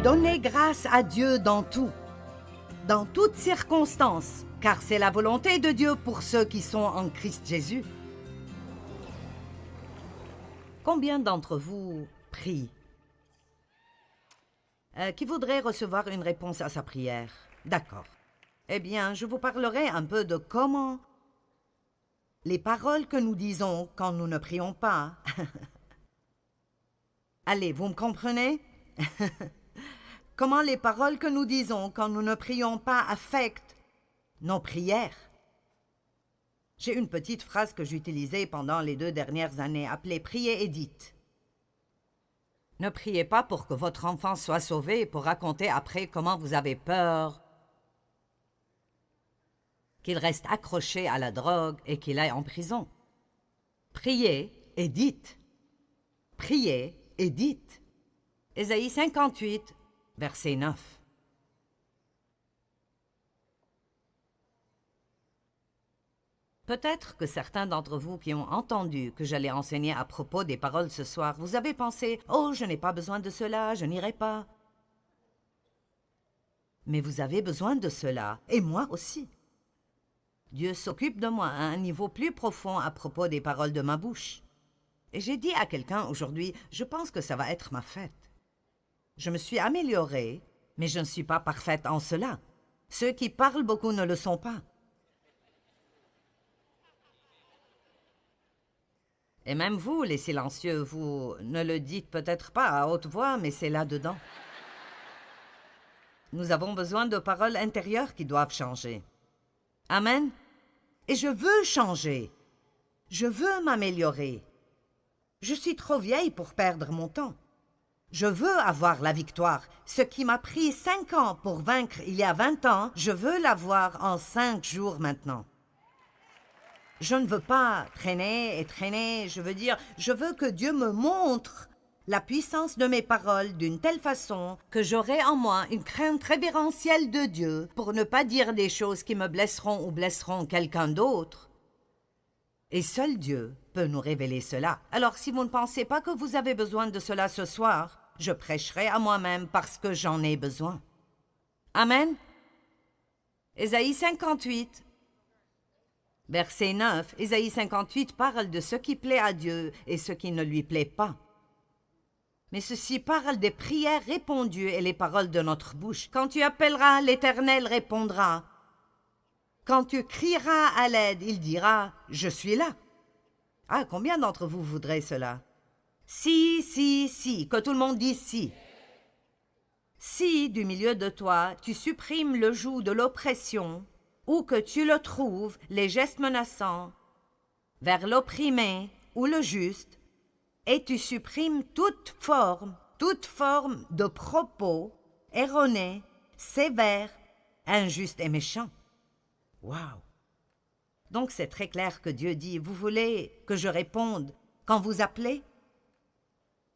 Donnez grâce à Dieu dans tout, dans toutes circonstances, car c'est la volonté de Dieu pour ceux qui sont en Christ Jésus. Combien d'entre vous prient? Qui voudrait recevoir une réponse à sa prière? D'accord. Eh bien, je vous parlerai un peu de comment les paroles que nous disons quand nous ne prions pas. Allez, vous me comprenez? Comment les paroles que nous disons quand nous ne prions pas affectent nos prières. J'ai une petite phrase que j'utilisais pendant les 2 dernières années, appelée « Priez et dites ». Ne priez pas pour que votre enfant soit sauvé pour raconter après comment vous avez peur qu'il reste accroché à la drogue et qu'il aille en prison. Priez et dites. Priez et dites. Ésaïe 58, verset 9. Peut-être que certains d'entre vous qui ont entendu que j'allais enseigner à propos des paroles ce soir, vous avez pensé « Oh, je n'ai pas besoin de cela, je n'irai pas. » Mais vous avez besoin de cela, et moi aussi. Dieu s'occupe de moi à un niveau plus profond à propos des paroles de ma bouche. Et j'ai dit à quelqu'un aujourd'hui, je pense que ça va être ma fête. Je me suis améliorée, mais je ne suis pas parfaite en cela. Ceux qui parlent beaucoup ne le sont pas. Et même vous, les silencieux, vous ne le dites peut-être pas à haute voix, mais c'est là-dedans. Nous avons besoin de paroles intérieures qui doivent changer. Amen. Et je veux changer. Je veux m'améliorer. Je suis trop vieille pour perdre mon temps. Je veux avoir la victoire. Ce qui m'a pris 5 ans pour vaincre il y a 20 ans, je veux l'avoir en 5 jours maintenant. Je ne veux pas traîner et traîner, je veux que Dieu me montre la puissance de mes paroles d'une telle façon que j'aurai en moi une crainte révérentielle de Dieu pour ne pas dire des choses qui me blesseront ou blesseront quelqu'un d'autre. Et seul Dieu peut nous révéler cela. Alors si vous ne pensez pas que vous avez besoin de cela ce soir, je prêcherai à moi-même parce que j'en ai besoin. Amen. Ésaïe 58. Verset 9, Ésaïe 58 parle de ce qui plaît à Dieu et ce qui ne lui plaît pas. Mais ceci parle des prières répondues et les paroles de notre bouche. Quand tu appelleras, l'Éternel répondra. Quand tu crieras à l'aide, il dira « Je suis là ». Ah, combien d'entre vous voudraient cela? Si, que tout le monde dise « si ». Si, du milieu de toi, tu supprimes le joug de l'oppression, où que tu le trouves, les gestes menaçants, vers l'opprimé ou le juste, et tu supprimes toute forme de propos erronés, sévères, injustes et méchants. Wow! Donc c'est très clair que Dieu dit, vous voulez que je réponde quand vous appelez?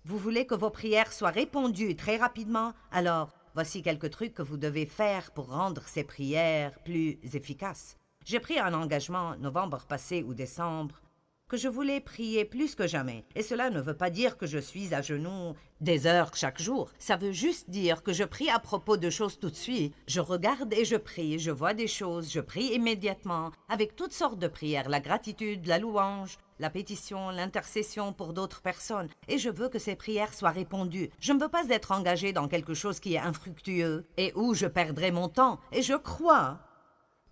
Vous voulez que vos prières soient répondues très rapidement? Alors, voici quelques trucs que vous devez faire pour rendre ces prières plus efficaces. J'ai pris un engagement, novembre passé ou décembre, que je voulais prier plus que jamais. Et cela ne veut pas dire que je suis à genoux des heures chaque jour. Ça veut juste dire que je prie à propos de choses tout de suite. Je regarde et je prie, je vois des choses, je prie immédiatement, avec toutes sortes de prières, la gratitude, la louange, la pétition, l'intercession pour d'autres personnes. Et je veux que ces prières soient répondues. Je ne veux pas être engagée dans quelque chose qui est infructueux et où je perdrai mon temps. Et je crois,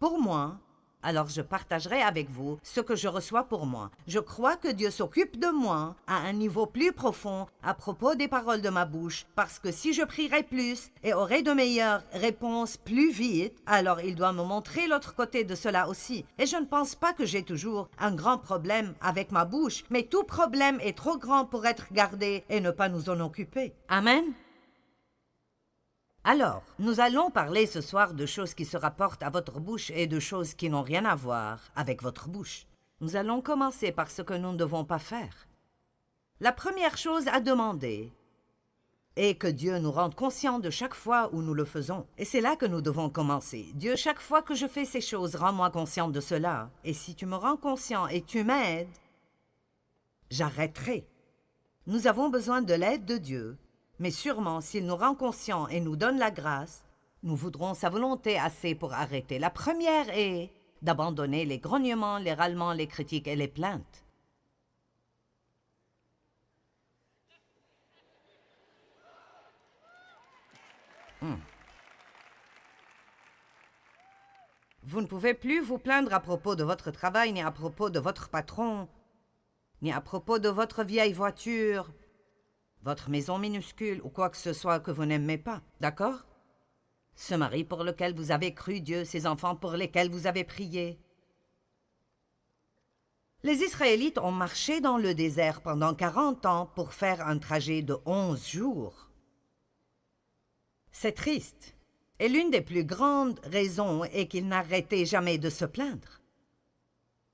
pour moi, alors je partagerai avec vous ce que je reçois pour moi. Je crois que Dieu s'occupe de moi à un niveau plus profond à propos des paroles de ma bouche, parce que si je prierai plus et aurai de meilleures réponses plus vite, alors il doit me montrer l'autre côté de cela aussi. Et je ne pense pas que j'ai toujours un grand problème avec ma bouche, mais tout problème est trop grand pour être gardé et ne pas nous en occuper. Amen. Alors, nous allons parler ce soir de choses qui se rapportent à votre bouche et de choses qui n'ont rien à voir avec votre bouche. Nous allons commencer par ce que nous ne devons pas faire. La première chose à demander est que Dieu nous rende conscients de chaque fois où nous le faisons. Et c'est là que nous devons commencer. Dieu, chaque fois que je fais ces choses, rends-moi conscient de cela. Et si tu me rends conscient et tu m'aides, j'arrêterai. Nous avons besoin de l'aide de Dieu Mais sûrement, s'il nous rend conscients et nous donne la grâce, nous voudrons sa volonté assez pour arrêter. La première est d'abandonner les grognements, les râlements, les critiques et les plaintes. Vous ne pouvez plus vous plaindre à propos de votre travail, ni à propos de votre patron, ni à propos de votre vieille voiture, votre maison minuscule ou quoi que ce soit que vous n'aimez pas, d'accord? Ce mari pour lequel vous avez cru Dieu, ces enfants pour lesquels vous avez prié. Les Israélites ont marché dans le désert pendant 40 ans pour faire un trajet de 11 jours. C'est triste. Et l'une des plus grandes raisons est qu'ils n'arrêtaient jamais de se plaindre.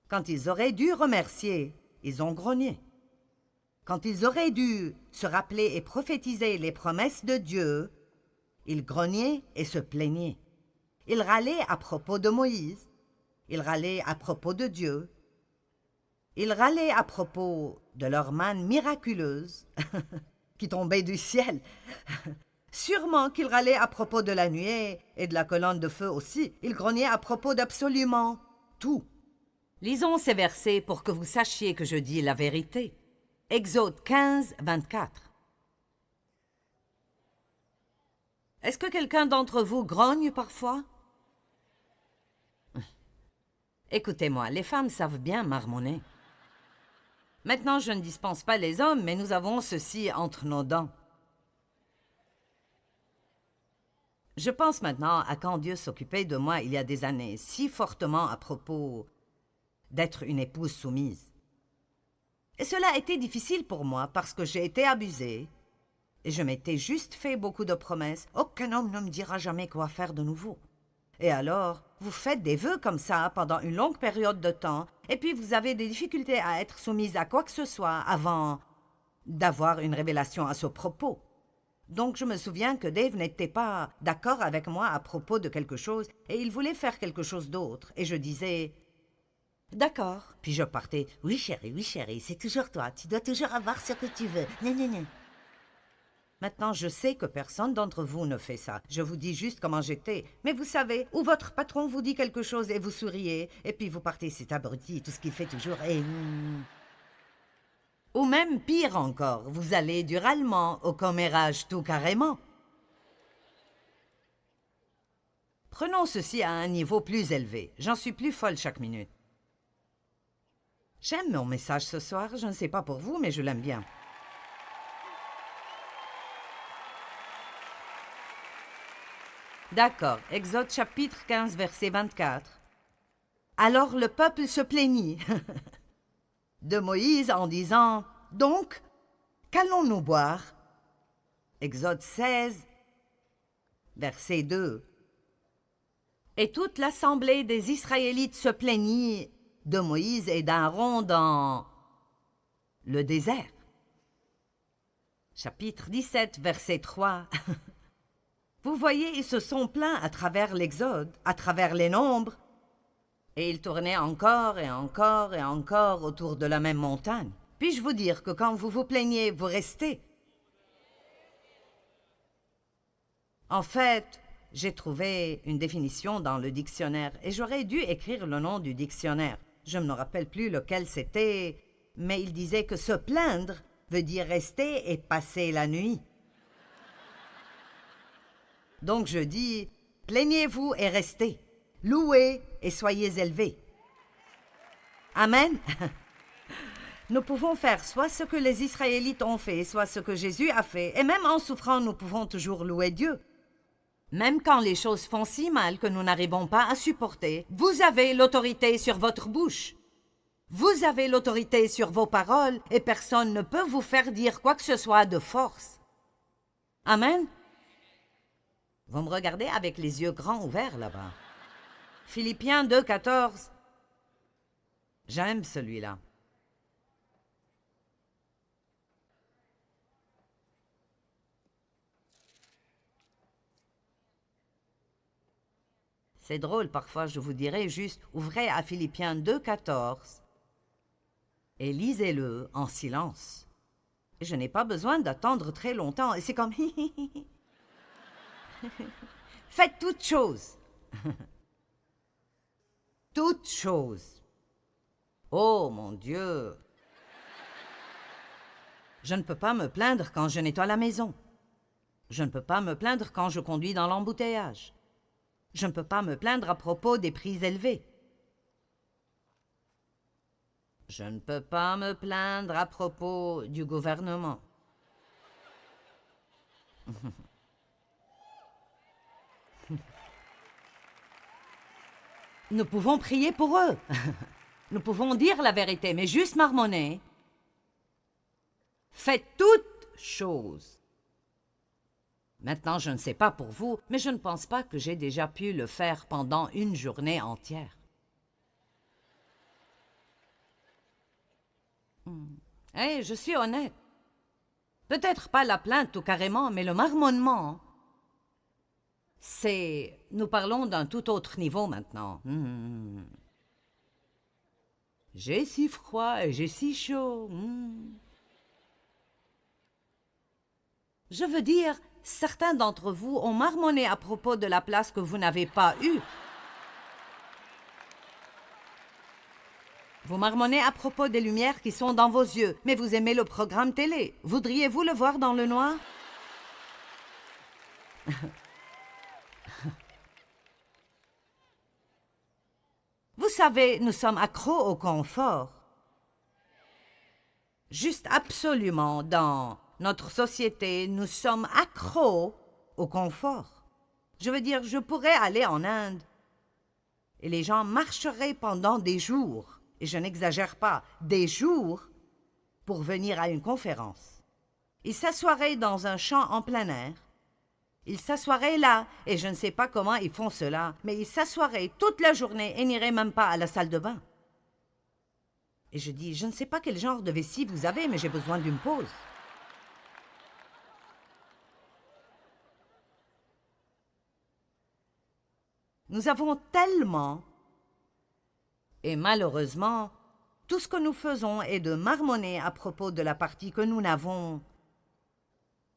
Quand ils auraient dû remercier, ils ont grogné. Quand ils auraient dû se rappeler et prophétiser les promesses de Dieu, ils grognaient et se plaignaient. Ils râlaient à propos de Moïse, ils râlaient à propos de Dieu, ils râlaient à propos de leur manne miraculeuse qui tombait du ciel. Sûrement qu'ils râlaient à propos de la nuée et de la colonne de feu aussi. Ils grognaient à propos d'absolument tout. Lisons ces versets pour que vous sachiez que je dis la vérité. Exode 15, 24. Est-ce que quelqu'un d'entre vous grogne parfois? Écoutez-moi, les femmes savent bien marmonner. Maintenant, je ne dispense pas les hommes, mais nous avons ceci entre nos dents. Je pense maintenant à quand Dieu s'occupait de moi il y a des années, si fortement à propos d'être une épouse soumise. Et cela a été difficile pour moi parce que j'ai été abusée et je m'étais juste fait beaucoup de promesses. Aucun homme ne me dira jamais quoi faire de nouveau. Et alors, vous faites des vœux comme ça pendant une longue période de temps et puis vous avez des difficultés à être soumise à quoi que ce soit avant d'avoir une révélation à ce propos. Donc je me souviens que Dave n'était pas d'accord avec moi à propos de quelque chose et il voulait faire quelque chose d'autre. Et je disais « D'accord ». Puis je partais « Oui chérie, c'est toujours toi. Tu dois toujours avoir ce que tu veux. Non. » Maintenant, je sais que personne d'entre vous ne fait ça. Je vous dis juste comment j'étais. Mais vous savez, où votre patron vous dit quelque chose et vous souriez, et puis vous partez « C'est abruti, tout ce qu'il fait toujours est... Ou même pire encore, vous allez du râlement au commérage tout carrément. Prenons ceci à un niveau plus élevé. J'en suis plus folle chaque minute. J'aime mon message ce soir, je ne sais pas pour vous, mais je l'aime bien. D'accord, Exode chapitre 15, verset 24. Alors le peuple se plaignit de Moïse en disant « Donc, qu'allons-nous boire » Exode 16, verset 2. Et toute l'assemblée des Israélites se plaignit de Moïse et d'Aaron dans le désert. Chapitre 17, verset 3. Vous voyez, ils se sont plaints à travers l'Exode, à travers les nombres, et ils tournaient encore et encore et encore autour de la même montagne. Puis-je vous dire que quand vous vous plaignez, vous restez? En fait, j'ai trouvé une définition dans le dictionnaire et j'aurais dû écrire le nom du dictionnaire. Je ne me rappelle plus lequel c'était, mais il disait que se plaindre veut dire rester et passer la nuit. Donc je dis, plaignez-vous et restez. Louez et soyez élevés. Amen. Nous pouvons faire soit ce que les Israélites ont fait, soit ce que Jésus a fait. Et même en souffrant, nous pouvons toujours louer Dieu. Même quand les choses font si mal que nous n'arrivons pas à supporter, vous avez l'autorité sur votre bouche. Vous avez l'autorité sur vos paroles et personne ne peut vous faire dire quoi que ce soit de force. Amen. Vous me regardez avec les yeux grands ouverts là-bas. Philippiens 2, 14. J'aime celui-là. C'est drôle, parfois je vous dirais juste, ouvrez à Philippiens 2, 14 et lisez-le en silence. Je n'ai pas besoin d'attendre très longtemps. Et c'est comme... Faites toutes choses. Toutes choses. Oh, mon Dieu. Je ne peux pas me plaindre quand je nettoie la maison. Je ne peux pas me plaindre quand je conduis dans l'embouteillage. Je ne peux pas me plaindre à propos des prix élevés. Je ne peux pas me plaindre à propos du gouvernement. Nous pouvons prier pour eux. Nous pouvons dire la vérité, mais juste marmonner. Faites toutes choses. Maintenant, je ne sais pas pour vous, mais je ne pense pas que j'ai déjà pu le faire pendant une journée entière. Eh, je suis honnête. Peut-être pas la plainte tout carrément, mais le marmonnement, c'est... Nous parlons d'un tout autre niveau maintenant. J'ai si froid et j'ai si chaud. Je veux dire, certains d'entre vous ont marmonné à propos de la place que vous n'avez pas eue. Vous marmonnez à propos des lumières qui sont dans vos yeux, mais vous aimez le programme télé. Voudriez-vous le voir dans le noir? Vous savez, nous sommes accros au confort. Juste absolument, dans notre société, nous sommes accros au confort. Je veux dire, je pourrais aller en Inde et les gens marcheraient pendant des jours, et je n'exagère pas, des jours, pour venir à une conférence. Ils s'assoiraient dans un champ en plein air. Ils s'assoiraient là, et je ne sais pas comment ils font cela, mais ils s'assoiraient toute la journée et n'iraient même pas à la salle de bain. Et je dis, je ne sais pas quel genre de vessie vous avez, mais j'ai besoin d'une pause. Nous avons tellement, et malheureusement, tout ce que nous faisons est de marmonner à propos de la partie que nous n'avons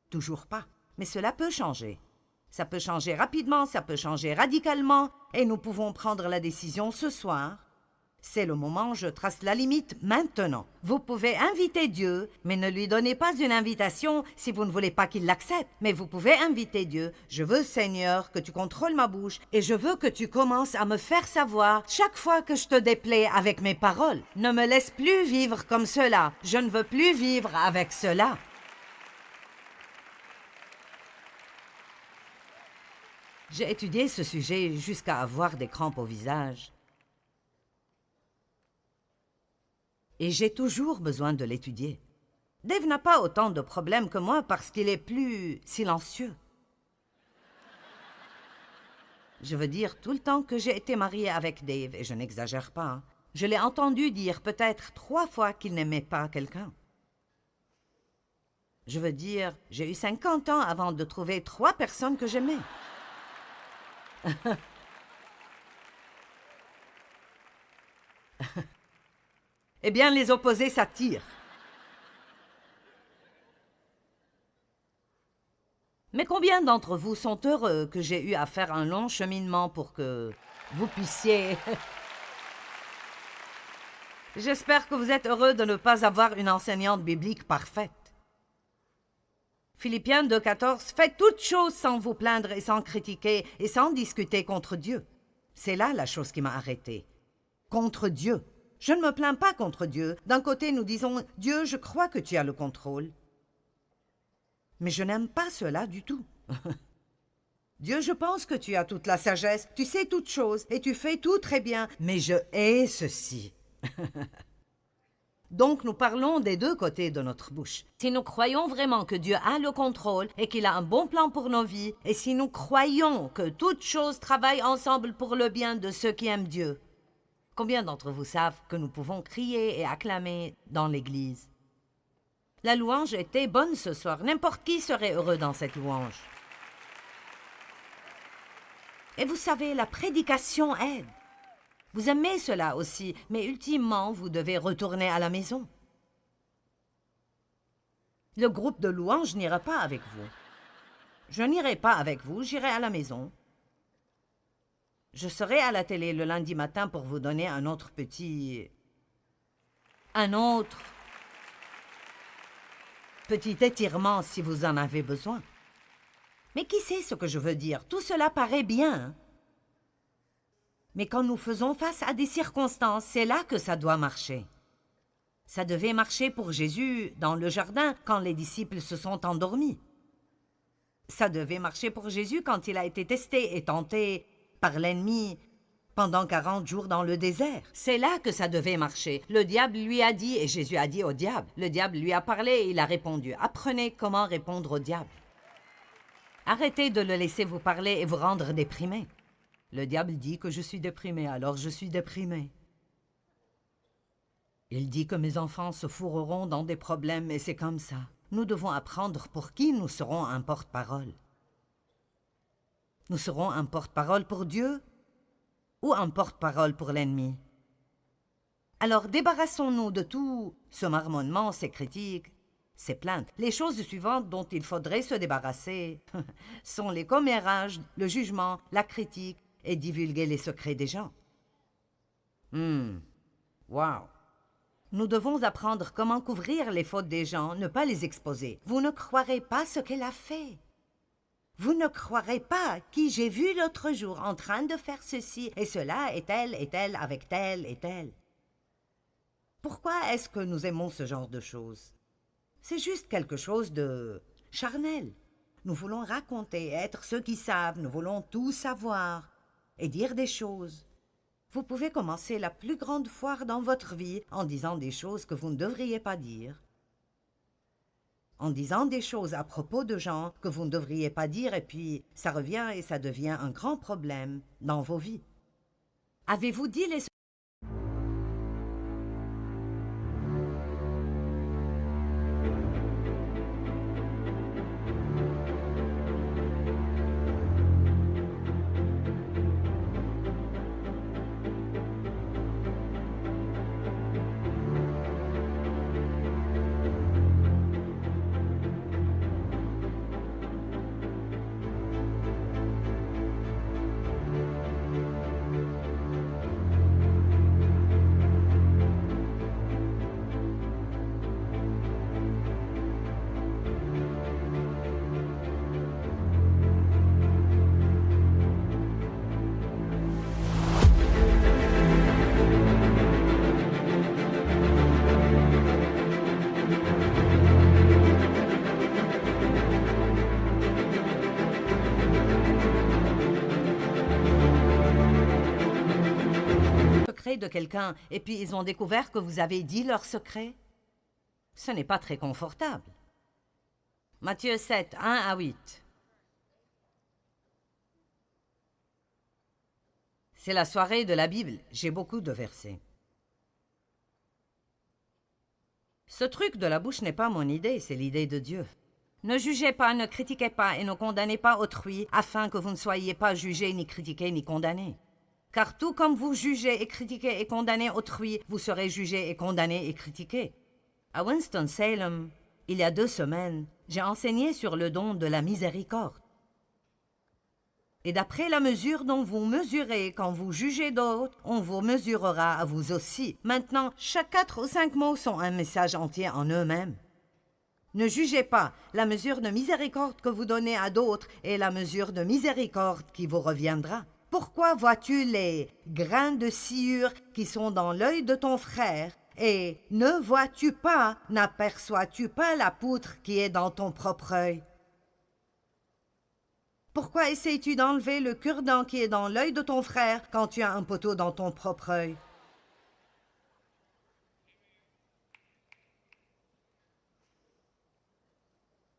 toujours pas. Mais cela peut changer. Ça peut changer rapidement, ça peut changer radicalement, et nous pouvons prendre la décision ce soir. C'est le moment, je trace la limite maintenant. Vous pouvez inviter Dieu, mais ne lui donnez pas une invitation si vous ne voulez pas qu'il l'accepte. Mais vous pouvez inviter Dieu. Je veux, Seigneur, que tu contrôles ma bouche et je veux que tu commences à me faire savoir chaque fois que je te déplais avec mes paroles. Ne me laisse plus vivre comme cela. Je ne veux plus vivre avec cela. J'ai étudié ce sujet jusqu'à avoir des crampes au visage. Et j'ai toujours besoin de l'étudier. Dave n'a pas autant de problèmes que moi parce qu'il est plus silencieux. Je veux dire, tout le temps que j'ai été mariée avec Dave, et je n'exagère pas, hein, je l'ai entendu dire peut-être 3 fois qu'il n'aimait pas quelqu'un. Je veux dire, j'ai eu 50 ans avant de trouver 3 personnes que j'aimais. Eh bien, les opposés s'attirent. Mais combien d'entre vous sont heureux que j'ai eu à faire un long cheminement pour que vous puissiez... J'espère que vous êtes heureux de ne pas avoir une enseignante biblique parfaite. Philippiens 2,14 « Faites toutes choses sans vous plaindre et sans critiquer et sans discuter contre Dieu. » C'est là la chose qui m'a arrêtée. Contre Dieu. Je ne me plains pas contre Dieu. D'un côté, nous disons « Dieu, je crois que tu as le contrôle. » Mais je n'aime pas cela du tout. Dieu, je pense que tu as toute la sagesse, tu sais toutes choses et tu fais tout très bien, mais je hais ceci. Donc nous parlons des 2 côtés de notre bouche. Si nous croyons vraiment que Dieu a le contrôle et qu'il a un bon plan pour nos vies, et si nous croyons que toutes choses travaillent ensemble pour le bien de ceux qui aiment Dieu, combien d'entre vous savent que nous pouvons crier et acclamer dans l'Église? La louange était bonne ce soir. N'importe qui serait heureux dans cette louange. Et vous savez, la prédication aide. Vous aimez cela aussi, mais ultimement, vous devez retourner à la maison. Le groupe de louanges n'ira pas avec vous. Je n'irai pas avec vous, j'irai à la maison. Je serai à la télé le lundi matin pour vous donner un autre petit étirement si vous en avez besoin. Mais qui sait ce que je veux dire? Tout cela paraît bien. Hein? Mais quand nous faisons face à des circonstances, c'est là que ça doit marcher. Ça devait marcher pour Jésus dans le jardin quand les disciples se sont endormis. Ça devait marcher pour Jésus quand il a été testé et tenté par l'ennemi pendant 40 jours dans le désert. C'est là que ça devait marcher. Le diable lui a dit, et Jésus a dit au diable. Le diable lui a parlé et il a répondu. Apprenez comment répondre au diable. Arrêtez de le laisser vous parler et vous rendre déprimé. Le diable dit que je suis déprimé, alors je suis déprimé. Il dit que mes enfants se fourreront dans des problèmes et c'est comme ça. Nous devons apprendre pour qui nous serons un porte-parole. Nous serons un porte-parole pour Dieu ou un porte-parole pour l'ennemi. Alors débarrassons-nous de tout ce marmonnement, ces critiques, ces plaintes. Les choses suivantes dont il faudrait se débarrasser sont les commérages, le jugement, la critique et divulguer les secrets des gens. Wow! Nous devons apprendre comment couvrir les fautes des gens, ne pas les exposer. Vous ne croirez pas ce qu'elle a fait. Vous ne croirez pas qui j'ai vu l'autre jour en train de faire ceci et cela et tel avec tel et tel. Pourquoi est-ce que nous aimons ce genre de choses? C'est juste quelque chose de charnel. Nous voulons raconter, être ceux qui savent, nous voulons tout savoir et dire des choses. Vous pouvez commencer la plus grande foire dans votre vie en disant des choses que vous ne devriez pas dire. En disant des choses à propos de gens que vous ne devriez pas dire et puis ça revient et ça devient un grand problème dans vos vies. Avez-vous dit les secrets de quelqu'un et puis ils ont découvert que vous avez dit leur secret? Ce n'est pas très confortable. Matthieu 7, 1 à 8. C'est la soirée de la Bible. J'ai beaucoup de versets. Ce truc de la bouche n'est pas mon idée, c'est l'idée de Dieu. Ne jugez pas, ne critiquez pas et ne condamnez pas autrui, afin que vous ne soyez pas jugés, ni critiqués, ni condamnés. Car tout comme vous jugez et critiquez et condamnez autrui, vous serez jugés et condamnés et critiqués. À Winston-Salem, il y a 2 semaines, j'ai enseigné sur le don de la miséricorde. Et d'après la mesure dont vous mesurez quand vous jugez d'autres, on vous mesurera à vous aussi. Maintenant, chaque 4 ou 5 mots sont un message entier en eux-mêmes. Ne jugez pas, la mesure de miséricorde que vous donnez à d'autres est la mesure de miséricorde qui vous reviendra. Pourquoi vois-tu les grains de sciure qui sont dans l'œil de ton frère et ne vois-tu pas, n'aperçois-tu pas la poutre qui est dans ton propre œil? Pourquoi essayes-tu d'enlever le cure-dent qui est dans l'œil de ton frère quand tu as un poteau dans ton propre œil?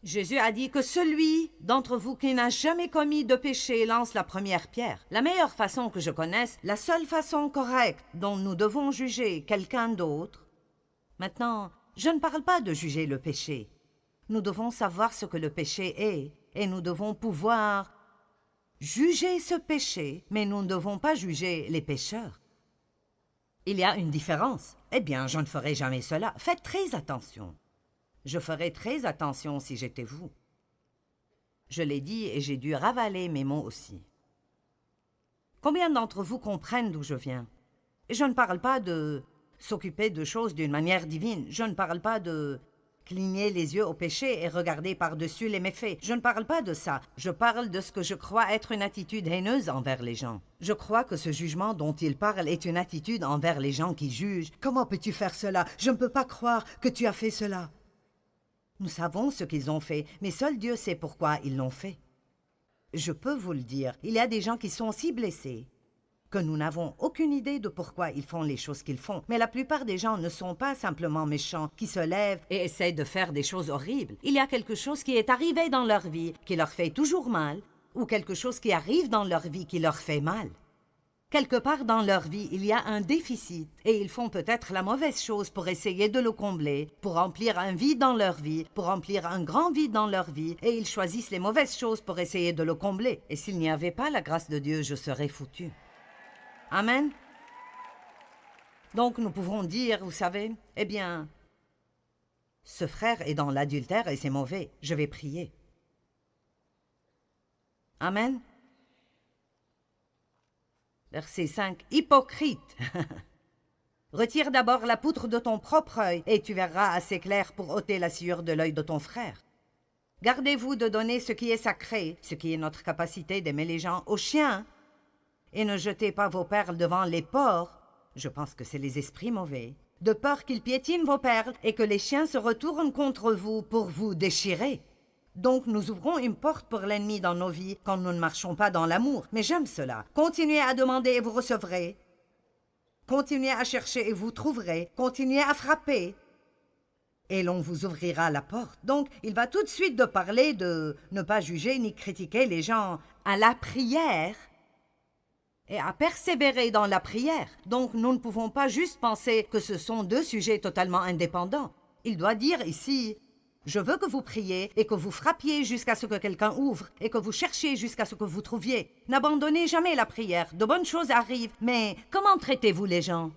Jésus a dit que celui d'entre vous qui n'a jamais commis de péché lance la première pierre. La meilleure façon que je connaisse, la seule façon correcte dont nous devons juger quelqu'un d'autre. Maintenant, je ne parle pas de juger le péché. Nous devons savoir ce que le péché est et nous devons pouvoir juger ce péché, mais nous ne devons pas juger les pécheurs. Il y a une différence. Eh bien, je ne ferai jamais cela. Faites très attention. Je ferais très attention si j'étais vous. Je l'ai dit et j'ai dû ravaler mes mots aussi. Combien d'entre vous comprennent d'où je viens? Et je ne parle pas de s'occuper de choses d'une manière divine. Je ne parle pas de cligner les yeux au péché et regarder par-dessus les méfaits. Je ne parle pas de ça. Je parle de ce que je crois être une attitude haineuse envers les gens. Je crois que ce jugement dont il parle est une attitude envers les gens qui jugent. Comment peux-tu faire cela? Je ne peux pas croire que tu as fait cela. Nous savons ce qu'ils ont fait, mais seul Dieu sait pourquoi ils l'ont fait. Je peux vous le dire, il y a des gens qui sont si blessés que nous n'avons aucune idée de pourquoi ils font les choses qu'ils font. Mais la plupart des gens ne sont pas simplement méchants, qui se lèvent et essaient de faire des choses horribles. Il y a quelque chose qui est arrivé dans leur vie qui leur fait toujours mal, ou quelque chose qui arrive dans leur vie qui leur fait mal. Quelque part dans leur vie, il y a un déficit et ils font peut-être la mauvaise chose pour essayer de le combler, pour remplir un vide dans leur vie, pour remplir un grand vide dans leur vie, et ils choisissent les mauvaises choses pour essayer de le combler. Et s'il n'y avait pas la grâce de Dieu, je serais foutu. Amen. Donc nous pouvons dire, vous savez, eh bien, ce frère est dans l'adultère et c'est mauvais, je vais prier. Amen. Verset 5. Hypocrite. Retire d'abord la poutre de ton propre œil, et tu verras assez clair pour ôter la sueur de l'œil de ton frère. Gardez-vous de donner ce qui est sacré, ce qui est notre capacité d'aimer les gens, aux chiens, et ne jetez pas vos perles devant les porcs, je pense que c'est les esprits mauvais, de peur qu'ils piétinent vos perles et que les chiens se retournent contre vous pour vous déchirer. Donc nous ouvrons une porte pour l'ennemi dans nos vies quand nous ne marchons pas dans l'amour. Mais j'aime cela. Continuez à demander et vous recevrez. Continuez à chercher et vous trouverez. Continuez à frapper et l'on vous ouvrira la porte. Donc il va tout de suite de parler de ne pas juger ni critiquer les gens à la prière et à persévérer dans la prière. Donc nous ne pouvons pas juste penser que ce sont deux sujets totalement indépendants. Il doit dire ici... Je veux que vous priez et que vous frappiez jusqu'à ce que quelqu'un ouvre et que vous cherchiez jusqu'à ce que vous trouviez. N'abandonnez jamais la prière. De bonnes choses arrivent, mais comment traitez-vous les gens?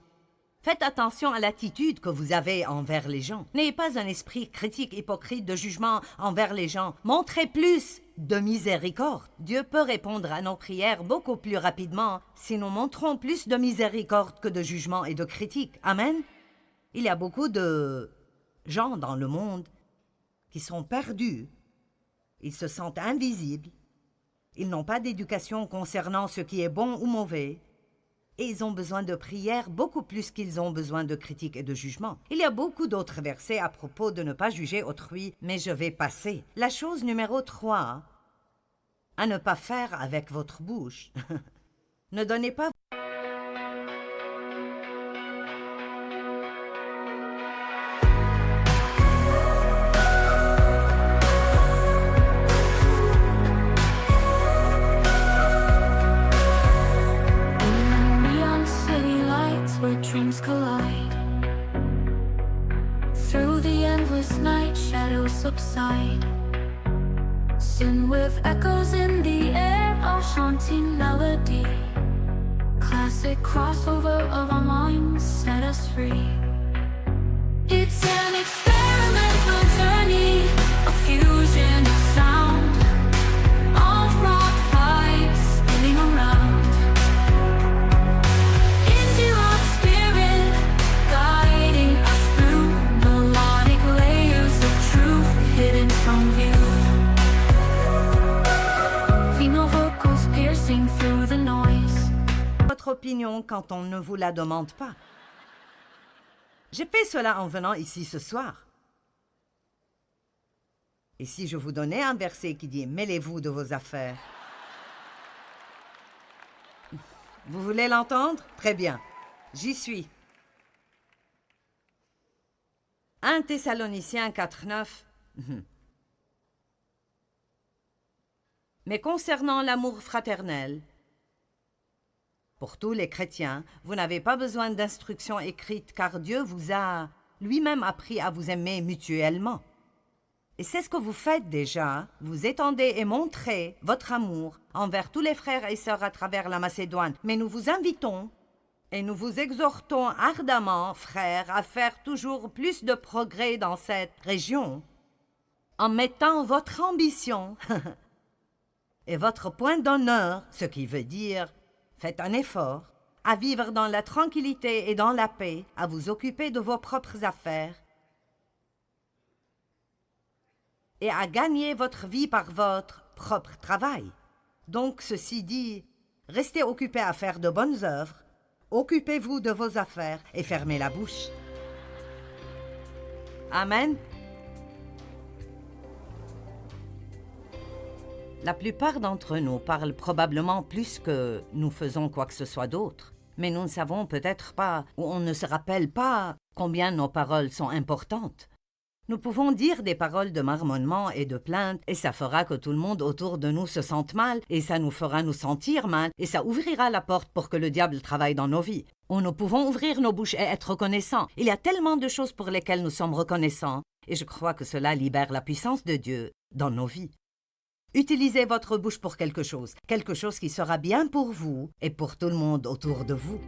Faites attention à l'attitude que vous avez envers les gens. N'ayez pas un esprit critique, hypocrite, de jugement envers les gens. Montrez plus de miséricorde. Dieu peut répondre à nos prières beaucoup plus rapidement si nous montrons plus de miséricorde que de jugement et de critique. Amen. Il y a beaucoup de gens dans le monde qui sont perdus, ils se sentent invisibles, ils n'ont pas d'éducation concernant ce qui est bon ou mauvais, et ils ont besoin de prière beaucoup plus qu'ils ont besoin de critique et de jugement. Il y a beaucoup d'autres versets à propos de ne pas juger autrui, mais je vais passer. La chose numéro 3, à ne pas faire avec votre bouche. Ne donnez pas... Dreams collide. Through the endless night, shadows subside. Sin with echoes in the air, a haunting melody. Classic crossover of our minds, set us free. It's an experimental journey, a fusion of sound. All rock vibes spinning around. Votre opinion quand on ne vous la demande pas. J'ai fait cela en venant ici ce soir. Et si je vous donnais un verset qui dit « Mêlez-vous de vos affaires », vous voulez l'entendre? Très bien, j'y suis. 1 Thessaloniciens 4:9. Mais concernant l'amour fraternel, pour tous les chrétiens, vous n'avez pas besoin d'instructions écrites car Dieu vous a lui-même appris à vous aimer mutuellement. Et c'est ce que vous faites déjà, vous étendez et montrez votre amour envers tous les frères et sœurs à travers la Macédoine. Mais nous vous invitons Et nous vous exhortons ardemment, frères, à faire toujours plus de progrès dans cette région, en mettant votre ambition et votre point d'honneur, ce qui veut dire, faites un effort, à vivre dans la tranquillité et dans la paix, à vous occuper de vos propres affaires et à gagner votre vie par votre propre travail. Donc, ceci dit, restez occupés à faire de bonnes œuvres, occupez-vous de vos affaires et fermez la bouche. Amen. La plupart d'entre nous parlent probablement plus que nous faisons quoi que ce soit d'autre, mais nous ne savons peut-être pas, ou on ne se rappelle pas, combien nos paroles sont importantes. Nous pouvons dire des paroles de marmonnement et de plainte, et ça fera que tout le monde autour de nous se sente mal, et ça nous fera nous sentir mal, et ça ouvrira la porte pour que le diable travaille dans nos vies. Ou nous pouvons ouvrir nos bouches et être reconnaissants. Il y a tellement de choses pour lesquelles nous sommes reconnaissants, et je crois que cela libère la puissance de Dieu dans nos vies. Utilisez votre bouche pour quelque chose qui sera bien pour vous et pour tout le monde autour de vous.